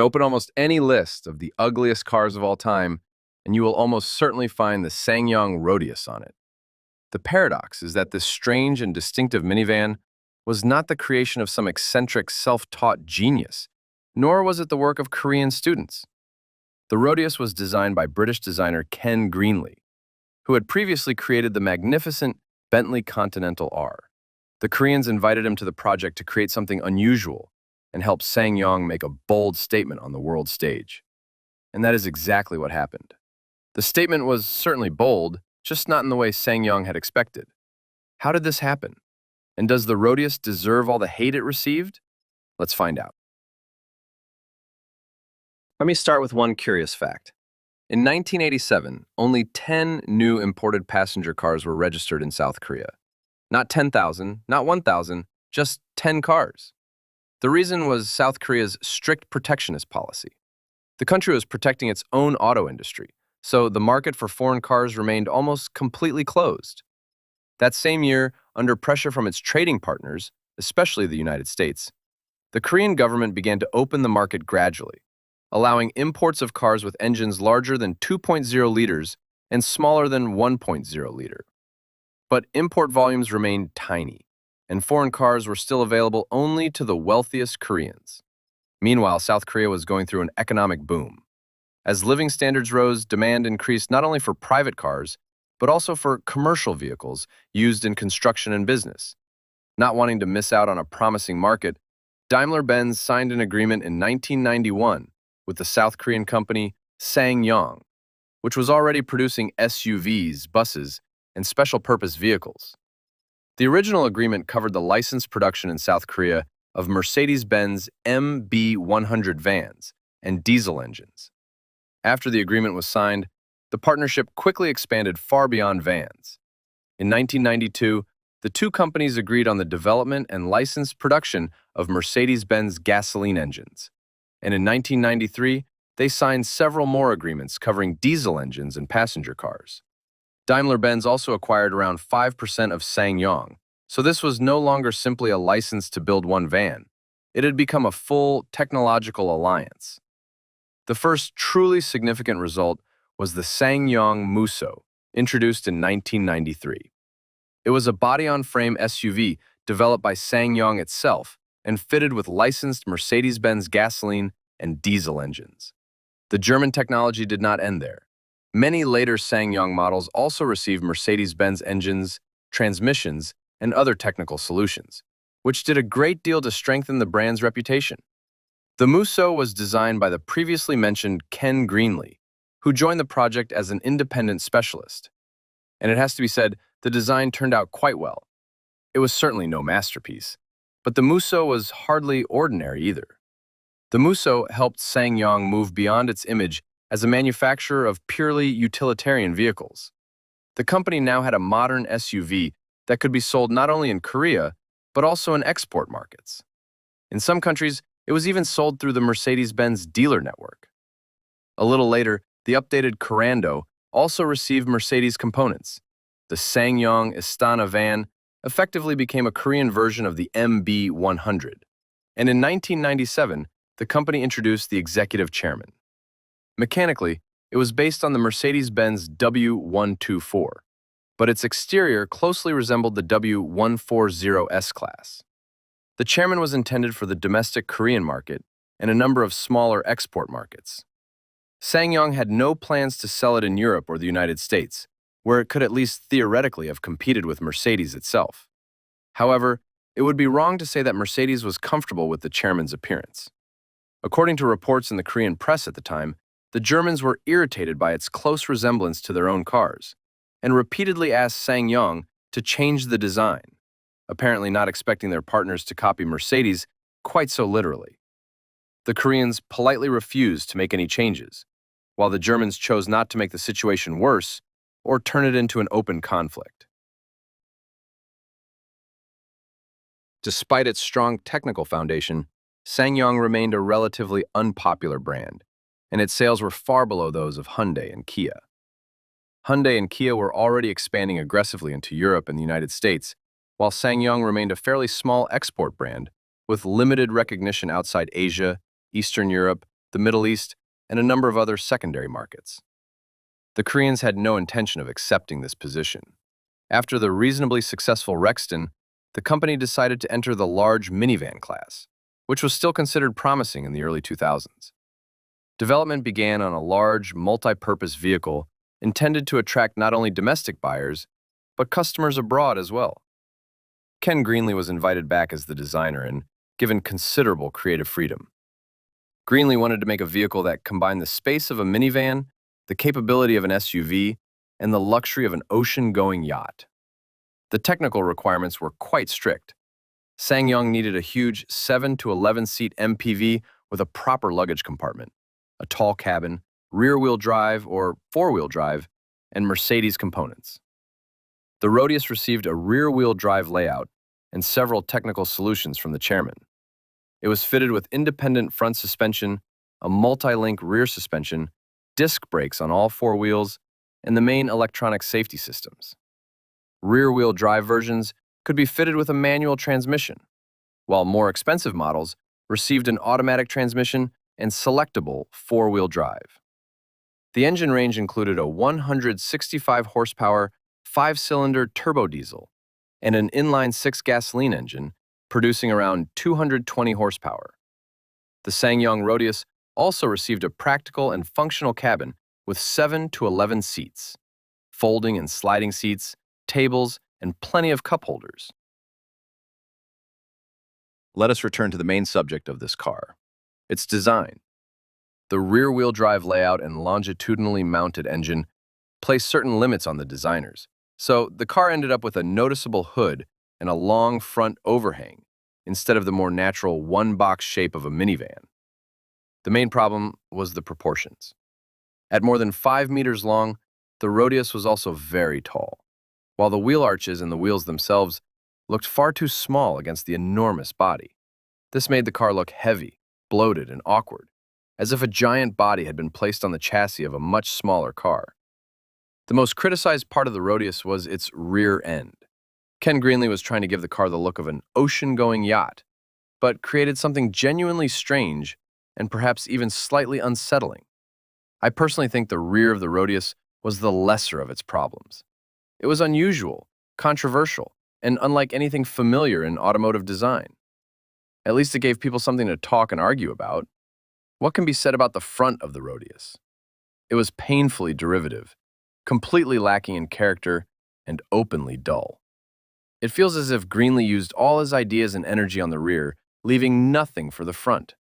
Open almost any list of the ugliest cars of all time, and you will almost certainly find the SsangYong Rodius on it. The paradox is that this strange and distinctive minivan was not the creation of some eccentric, self-taught genius, nor was it the work of Korean students. The Rodius was designed by British designer Ken Greenley, who had previously created the magnificent Bentley Continental R. The Koreans invited him to the project to create something unusual and help SsangYong make a bold statement on the world stage. And that is exactly what happened. The statement was certainly bold, just not in the way SsangYong had expected. How did this happen? And does the Rodius deserve all the hate it received? Let's find out. Let me start with one curious fact. In 1987, only 10 new imported passenger cars were registered in South Korea. Not 10,000, not 1,000, just 10 cars. The reason was South Korea's strict protectionist policy. The country was protecting its own auto industry, so the market for foreign cars remained almost completely closed. That same year, under pressure from its trading partners, especially the United States, the Korean government began to open the market gradually, allowing imports of cars with engines larger than 2.0 liters and smaller than 1.0 liter. But import volumes remained tiny, and foreign cars were still available only to the wealthiest Koreans. Meanwhile, South Korea was going through an economic boom. As living standards rose, demand increased not only for private cars, but also for commercial vehicles used in construction and business. Not wanting to miss out on a promising market, Daimler-Benz signed an agreement in 1991 with the South Korean company SsangYong, which was already producing SUVs, buses, and special-purpose vehicles. The original agreement covered the licensed production in South Korea of Mercedes Benz MB100 vans and diesel engines. After the agreement was signed, the partnership quickly expanded far beyond vans. In 1992, the two companies agreed on the development and licensed production of Mercedes Benz gasoline engines. And in 1993, they signed several more agreements covering diesel engines and passenger cars. Daimler-Benz also acquired around 5% of SsangYong, so this was no longer simply a license to build one van. It had become a full technological alliance. The first truly significant result was the SsangYong Musso, introduced in 1993. It was a body-on-frame SUV developed by SsangYong itself and fitted with licensed Mercedes-Benz gasoline and diesel engines. The German technology did not end there. Many later SsangYong models also received Mercedes-Benz engines, transmissions, and other technical solutions, which did a great deal to strengthen the brand's reputation. The Musso was designed by the previously mentioned Ken Greenley, who joined the project as an independent specialist. And it has to be said, the design turned out quite well. It was certainly no masterpiece, but the Musso was hardly ordinary either. The Musso helped SsangYong move beyond its image as a manufacturer of purely utilitarian vehicles. The company now had a modern SUV that could be sold not only in Korea, but also in export markets. In some countries, it was even sold through the Mercedes-Benz dealer network. A little later, the updated Corando also received Mercedes components. The SsangYong Istana van effectively became a Korean version of the MB100. And in 1997, the company introduced the executive chairman. Mechanically, it was based on the Mercedes-Benz W124, but its exterior closely resembled the W140 S-Class. The chairman was intended for the domestic Korean market and a number of smaller export markets. SsangYong had no plans to sell it in Europe or the United States, where it could at least theoretically have competed with Mercedes itself. However, it would be wrong to say that Mercedes was comfortable with the chairman's appearance. According to reports in the Korean press at the time, the Germans were irritated by its close resemblance to their own cars, and repeatedly asked SsangYong to change the design, apparently not expecting their partners to copy Mercedes quite so literally. The Koreans politely refused to make any changes, while the Germans chose not to make the situation worse or turn it into an open conflict. Despite its strong technical foundation, SsangYong remained a relatively unpopular brand, and its sales were far below those of Hyundai and Kia. Hyundai and Kia were already expanding aggressively into Europe and the United States, while SsangYong remained a fairly small export brand with limited recognition outside Asia, Eastern Europe, the Middle East, and a number of other secondary markets. The Koreans had no intention of accepting this position. After the reasonably successful Rexton, the company decided to enter the large minivan class, which was still considered promising in the early 2000s. Development began on a large, multi-purpose vehicle intended to attract not only domestic buyers, but customers abroad as well. Ken Greenley was invited back as the designer and given considerable creative freedom. Greenley wanted to make a vehicle that combined the space of a minivan, the capability of an SUV, and the luxury of an ocean-going yacht. The technical requirements were quite strict. SsangYong needed a huge 7 to 11-seat MPV with a proper luggage compartment, a tall cabin, rear-wheel drive or four-wheel drive, and Mercedes components. The Rodius received a rear-wheel drive layout and several technical solutions from the chairman. It was fitted with independent front suspension, a multi-link rear suspension, disc brakes on all four wheels, and the main electronic safety systems. Rear-wheel drive versions could be fitted with a manual transmission, while more expensive models received an automatic transmission and selectable four-wheel drive. The engine range included a 165 horsepower, 5-cylinder turbo diesel and an inline-6 gasoline engine producing around 220 horsepower. The SsangYong Rodius also received a practical and functional cabin with 7 to 11 seats, folding and sliding seats, tables, and plenty of cup holders. Let us return to the main subject of this car, its design. The rear-wheel drive layout and longitudinally mounted engine placed certain limits on the designers, so the car ended up with a noticeable hood and a long front overhang instead of the more natural one-box shape of a minivan. The main problem was the proportions. At more than 5 meters long, the Rodius was also very tall, while the wheel arches and the wheels themselves looked far too small against the enormous body. This made the car look heavy, bloated, and awkward, as if a giant body had been placed on the chassis of a much smaller car. The most criticized part of the Rodius was its rear end. Ken Greenley was trying to give the car the look of an ocean-going yacht, but created something genuinely strange and perhaps even slightly unsettling. I personally think the rear of the Rodius was the lesser of its problems. It was unusual, controversial, and unlike anything familiar in automotive design. At least it gave people something to talk and argue about. What can be said about the front of the Rodius? It was painfully derivative, completely lacking in character, and openly dull. It feels as if Greenley used all his ideas and energy on the rear, leaving nothing for the front.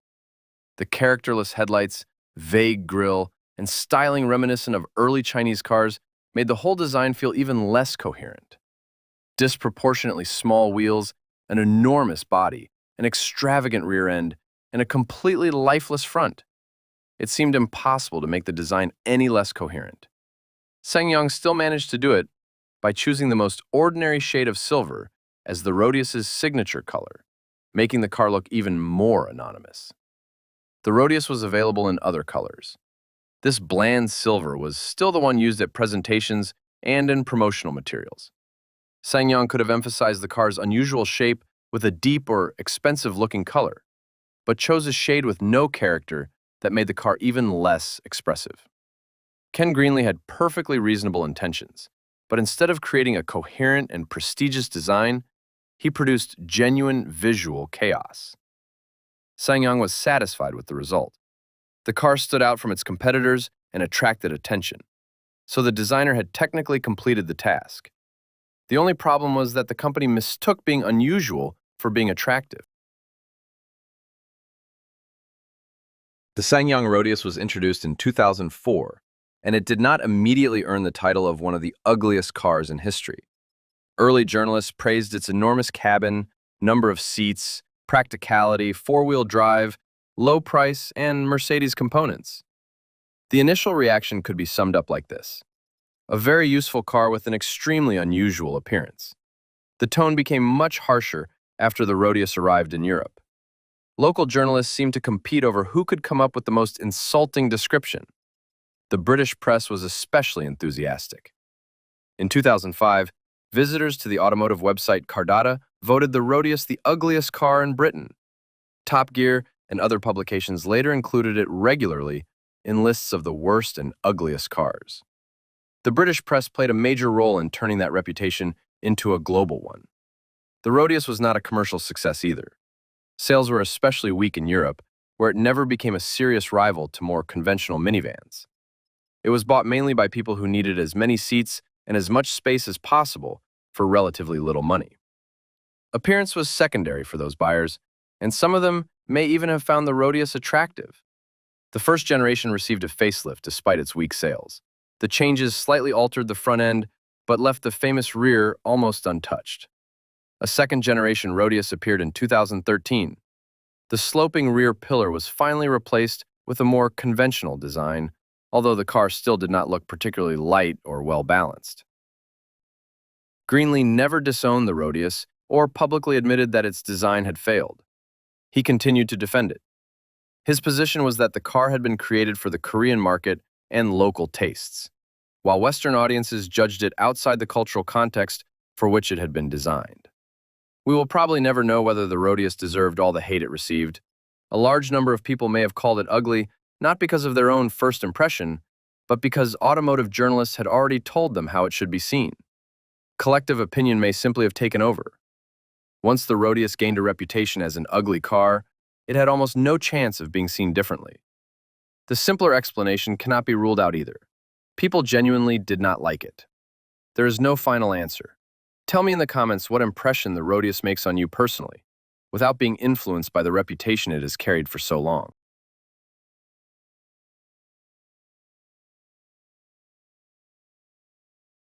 The characterless headlights, vague grille, and styling reminiscent of early Chinese cars made the whole design feel even less coherent. Disproportionately small wheels, an enormous body, an extravagant rear end, and a completely lifeless front. It seemed impossible to make the design any less coherent. SsangYong still managed to do it by choosing the most ordinary shade of silver as the Rodius's signature color, making the car look even more anonymous. The Rodius was available in other colors. This bland silver was still the one used at presentations and in promotional materials. SsangYong could have emphasized the car's unusual shape with a deep or expensive-looking color, but chose a shade with no character that made the car even less expressive. Ken Greenley had perfectly reasonable intentions, but instead of creating a coherent and prestigious design, he produced genuine visual chaos. SsangYong was satisfied with the result. The car stood out from its competitors and attracted attention, so the designer had technically completed the task. The only problem was that the company mistook being unusual for being attractive. The SsangYong Rodius was introduced in 2004, and it did not immediately earn the title of one of the ugliest cars in history. Early journalists praised its enormous cabin, number of seats, practicality, four-wheel drive, low price, and Mercedes components. The initial reaction could be summed up like this: a very useful car with an extremely unusual appearance. The tone became much harsher after the Rodius arrived in Europe. Local journalists seemed to compete over who could come up with the most insulting description. The British press was especially enthusiastic. In 2005, visitors to the automotive website Cardata voted the Rodius the ugliest car in Britain. Top Gear and other publications later included it regularly in lists of the worst and ugliest cars. The British press played a major role in turning that reputation into a global one. The Rodius was not a commercial success either. Sales were especially weak in Europe, where it never became a serious rival to more conventional minivans. It was bought mainly by people who needed as many seats and as much space as possible for relatively little money. Appearance was secondary for those buyers, and some of them may even have found the Rodius attractive. The first generation received a facelift despite its weak sales. The changes slightly altered the front end, but left the famous rear almost untouched. A second-generation Rodius appeared in 2013. The sloping rear pillar was finally replaced with a more conventional design, although the car still did not look particularly light or well-balanced. Greenley never disowned the Rodius or publicly admitted that its design had failed. He continued to defend it. His position was that the car had been created for the Korean market and local tastes, while Western audiences judged it outside the cultural context for which it had been designed. We will probably never know whether the Rodius deserved all the hate it received. A large number of people may have called it ugly, not because of their own first impression, but because automotive journalists had already told them how it should be seen. Collective opinion may simply have taken over. Once the Rodius gained a reputation as an ugly car, it had almost no chance of being seen differently. The simpler explanation cannot be ruled out either. People genuinely did not like it. There is no final answer. Tell me in the comments what impression the Rodius makes on you personally, without being influenced by the reputation it has carried for so long.